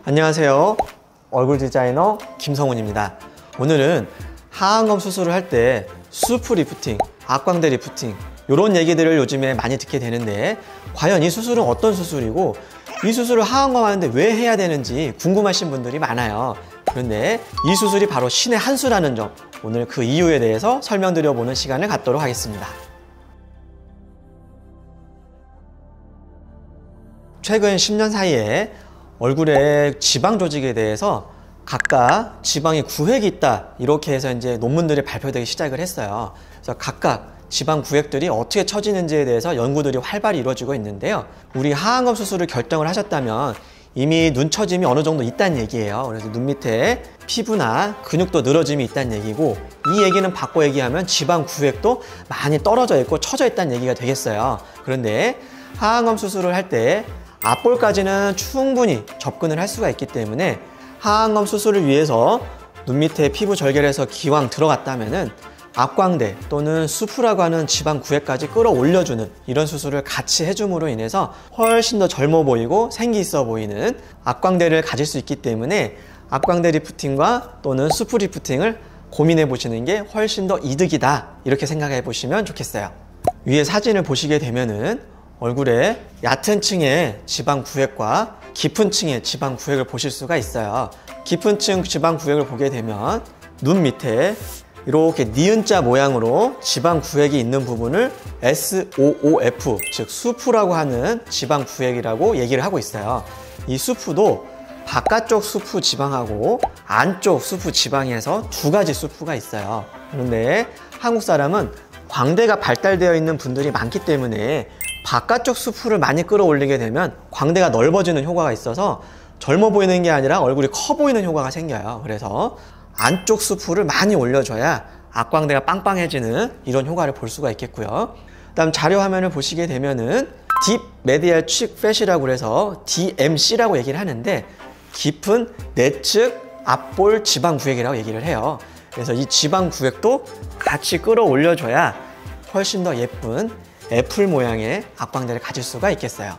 안녕하세요. 얼굴 디자이너 김성훈입니다. 오늘은 하안검 수술을 할 때 수프 리프팅, 악광대 리프팅 이런 얘기들을 요즘에 많이 듣게 되는데 과연 이 수술은 어떤 수술이고 이 수술을 하안검 하는데 왜 해야 되는지 궁금하신 분들이 많아요. 그런데 이 수술이 바로 신의 한 수라는 점, 오늘 그 이유에 대해서 설명드려보는 시간을 갖도록 하겠습니다. 최근 10년 사이에 얼굴의 지방 조직에 대해서 각각 지방의 구획이 있다, 이렇게 해서 이제 논문들이 발표되기 시작을 했어요. 그래서 각각 지방 구획들이 어떻게 처지는지에 대해서 연구들이 활발히 이루어지고 있는데요. 우리 하안검 수술을 결정을 하셨다면 이미 눈 처짐이 어느 정도 있다는 얘기예요. 그래서 눈 밑에 피부나 근육도 늘어짐이 있다는 얘기고, 이 얘기는 바꿔 얘기하면 지방 구획도 많이 떨어져 있고 처져 있다는 얘기가 되겠어요. 그런데 하안검 수술을 할 때 앞볼까지는 충분히 접근을 할 수가 있기 때문에 하안검 수술을 위해서 눈 밑에 피부 절개해서 기왕 들어갔다면은 악광대 또는 수프라고 하는 지방 구획까지 끌어올려주는 이런 수술을 같이 해줌으로 인해서 훨씬 더 젊어 보이고 생기 있어 보이는 악광대를 가질 수 있기 때문에 악광대 리프팅과 또는 수프 리프팅을 고민해 보시는 게 훨씬 더 이득이다, 이렇게 생각해 보시면 좋겠어요. 위에 사진을 보시게 되면은 얼굴에 얕은 층의 지방 구획과 깊은 층의 지방 구획을 보실 수가 있어요. 깊은 층 지방 구획을 보게 되면 눈 밑에 이렇게 니은자 모양으로 지방 구획이 있는 부분을 SOOF, 즉 수프라고 하는 지방 구획이라고 얘기를 하고 있어요. 이 수프도 바깥쪽 수프 지방하고 안쪽 수프 지방에서 두 가지 수프가 있어요. 그런데 한국 사람은 광대가 발달되어 있는 분들이 많기 때문에 바깥쪽 수프를 많이 끌어올리게 되면 광대가 넓어지는 효과가 있어서 젊어 보이는 게 아니라 얼굴이 커 보이는 효과가 생겨요. 그래서 안쪽 수프를 많이 올려줘야 악광대가 빵빵해지는 이런 효과를 볼 수가 있겠고요. 다음 자료 화면을 보시게 되면은 딥 메디얼 칙 팻이라고 해서 DMC라고 얘기를 하는데 깊은 내측 앞볼 지방 구획이라고 얘기를 해요. 그래서 이 지방 구획도 같이 끌어올려줘야 훨씬 더 예쁜 애플 모양의 악광대를 가질 수가 있겠어요.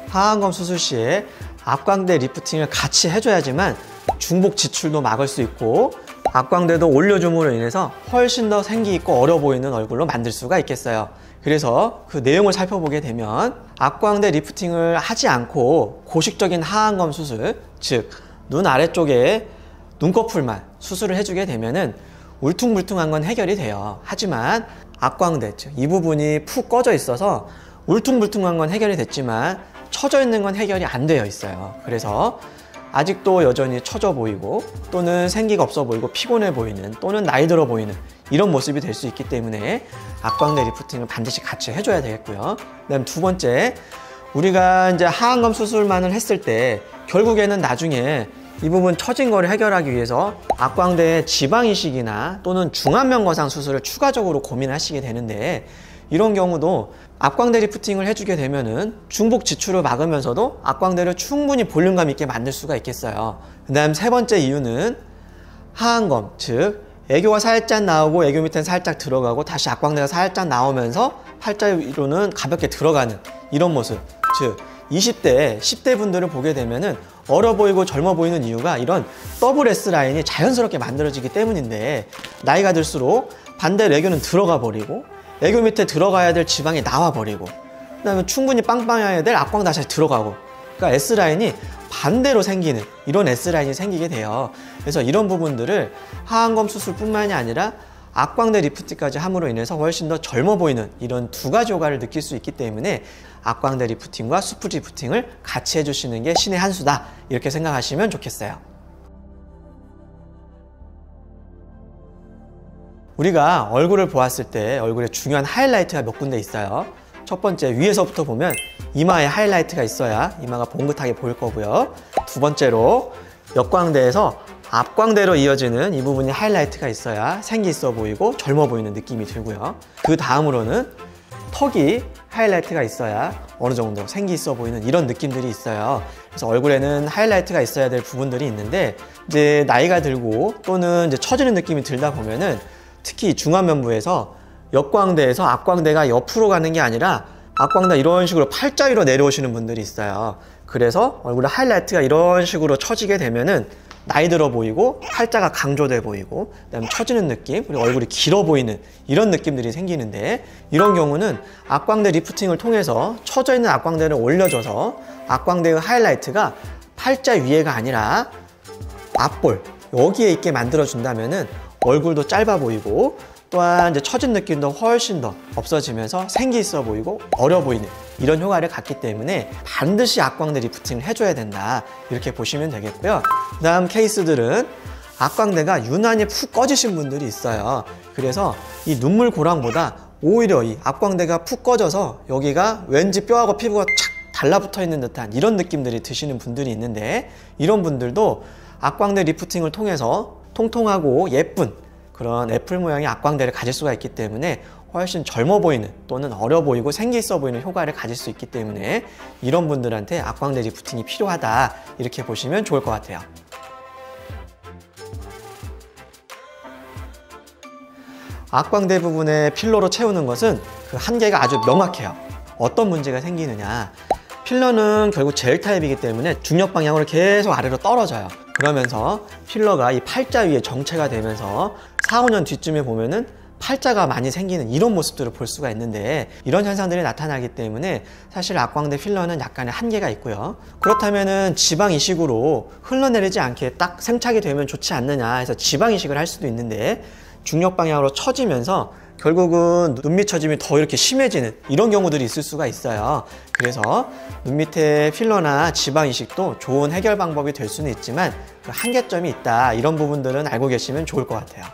하안검 수술 시에 악광대 리프팅을 같이 해줘야지만 중복 지출도 막을 수 있고 악광대도 올려줌으로 인해서 훨씬 더 생기 있고 어려 보이는 얼굴로 만들 수가 있겠어요. 그래서 그 내용을 살펴보게 되면 악광대 리프팅을 하지 않고 고식적인 하안검 수술, 즉 눈 아래쪽에 눈꺼풀만 수술을 해주게 되면은 울퉁불퉁한 건 해결이 돼요. 하지만 악광대, 즉 이 부분이 푹 꺼져 있어서 울퉁불퉁한 건 해결이 됐지만 처져 있는 건 해결이 안 되어 있어요. 그래서 아직도 여전히 처져 보이고 또는 생기가 없어 보이고 피곤해 보이는 또는 나이 들어 보이는 이런 모습이 될 수 있기 때문에 악광대 리프팅을 반드시 같이 해줘야 되겠고요. 그다음 두 번째, 우리가 이제 하안검 수술만을 했을 때 결국에는 나중에 이 부분 처진 거를 해결하기 위해서 악광대의 지방 이식이나 또는 중안면거상 수술을 추가적으로 고민하시게 되는데, 이런 경우도 악광대 리프팅을 해주게 되면은 중복 지출을 막으면서도 악광대를 충분히 볼륨감 있게 만들 수가 있겠어요. 그 다음 세 번째 이유는 하안검, 즉 애교가 살짝 나오고 애교 밑에는 살짝 들어가고 다시 악광대가 살짝 나오면서 팔자 위로는 가볍게 들어가는 이런 모습, 즉 20대, 10대 분들을 보게 되면은 어려 보이고 젊어 보이는 이유가 이런 더블 S라인이 자연스럽게 만들어지기 때문인데, 나이가 들수록 반대로 애교는 들어가 버리고 애교 밑에 들어가야 될 지방이 나와 버리고 그 다음에 충분히 빵빵해야 될 악광 다시 들어가고, 그러니까 S라인이 반대로 생기는 이런 S라인이 생기게 돼요. 그래서 이런 부분들을 하안검 수술뿐만이 아니라 악광대 리프팅까지 함으로 인해서 훨씬 더 젊어 보이는 이런 두 가지 효과를 느낄 수 있기 때문에 악광대 리프팅과 수프 리프팅을 같이 해주시는 게 신의 한 수다, 이렇게 생각하시면 좋겠어요. 우리가 얼굴을 보았을 때 얼굴에 중요한 하이라이트가 몇 군데 있어요. 첫 번째, 위에서부터 보면 이마에 하이라이트가 있어야 이마가 봉긋하게 보일 거고요. 두 번째로 역광대에서 앞광대로 이어지는 이 부분이 하이라이트가 있어야 생기 있어 보이고 젊어 보이는 느낌이 들고요. 그 다음으로는 턱이 하이라이트가 있어야 어느 정도 생기 있어 보이는 이런 느낌들이 있어요. 그래서 얼굴에는 하이라이트가 있어야 될 부분들이 있는데, 이제 나이가 들고 또는 이제 처지는 느낌이 들다 보면은 특히 중안면부에서 역광대에서 앞광대가 옆으로 가는 게 아니라 악광대 이런 식으로 팔자 위로 내려오시는 분들이 있어요. 그래서 얼굴에 하이라이트가 이런 식으로 처지게 되면은 나이 들어 보이고 팔자가 강조돼 보이고 그다음에 처지는 느낌, 그리고 얼굴이 길어 보이는 이런 느낌들이 생기는데, 이런 경우는 악광대 리프팅을 통해서 처져 있는 악광대를 올려줘서 악광대의 하이라이트가 팔자 위에가 아니라 앞볼 여기에 있게 만들어 준다면은 얼굴도 짧아 보이고 또한 이제 처진 느낌도 훨씬 더 없어지면서 생기 있어 보이고 어려 보이는 이런 효과를 갖기 때문에 반드시 악광대 리프팅을 해줘야 된다, 이렇게 보시면 되겠고요. 그 다음 케이스들은 악광대가 유난히 푹 꺼지신 분들이 있어요. 그래서 이 눈물 고랑보다 오히려 이 악광대가 푹 꺼져서 여기가 왠지 뼈하고 피부가 착 달라붙어 있는 듯한 이런 느낌들이 드시는 분들이 있는데, 이런 분들도 악광대 리프팅을 통해서 통통하고 예쁜 그런 애플 모양의 악광대를 가질 수가 있기 때문에 훨씬 젊어 보이는 또는 어려 보이고 생기 있어 보이는 효과를 가질 수 있기 때문에 이런 분들한테 악광대 리프팅이 필요하다, 이렇게 보시면 좋을 것 같아요. 악광대 부분에 필러로 채우는 것은 그 한계가 아주 명확해요. 어떤 문제가 생기느냐, 필러는 결국 젤 타입이기 때문에 중력 방향으로 계속 아래로 떨어져요. 그러면서 필러가 이 팔자 위에 정체가 되면서 4, 5년 뒤쯤에 보면은 팔자가 많이 생기는 이런 모습들을 볼 수가 있는데, 이런 현상들이 나타나기 때문에 사실 악광대 필러는 약간의 한계가 있고요. 그렇다면은 지방 이식으로 흘러내리지 않게 딱 생착이 되면 좋지 않느냐 해서 지방 이식을 할 수도 있는데, 중력 방향으로 처지면서 결국은 눈 밑 처짐이 더 이렇게 심해지는 이런 경우들이 있을 수가 있어요. 그래서 눈 밑에 필러나 지방 이식도 좋은 해결 방법이 될 수는 있지만 그 한계점이 있다, 이런 부분들은 알고 계시면 좋을 것 같아요.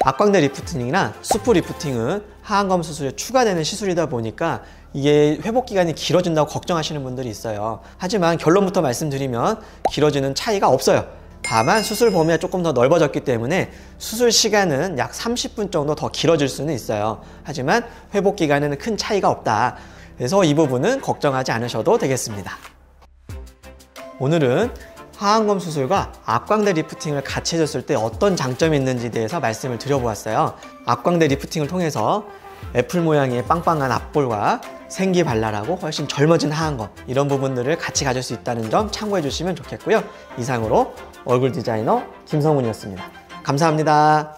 악광대 리프팅이나 수프 리프팅은 하안검 수술에 추가되는 시술이다 보니까 이게 회복 기간이 길어진다고 걱정하시는 분들이 있어요. 하지만 결론부터 말씀드리면 길어지는 차이가 없어요. 다만 수술 범위가 조금 더 넓어졌기 때문에 수술 시간은 약 30분 정도 더 길어질 수는 있어요. 하지만 회복 기간에는 큰 차이가 없다. 그래서 이 부분은 걱정하지 않으셔도 되겠습니다. 오늘은 하안검 수술과 악광대 리프팅을 같이 해줬을 때 어떤 장점이 있는지에 대해서 말씀을 드려보았어요. 악광대 리프팅을 통해서 애플 모양의 빵빵한 앞볼과 생기 발랄하고 훨씬 젊어진 하안검, 이런 부분들을 같이 가질 수 있다는 점 참고해 주시면 좋겠고요. 이상으로 얼굴 디자이너 김성훈이었습니다. 감사합니다.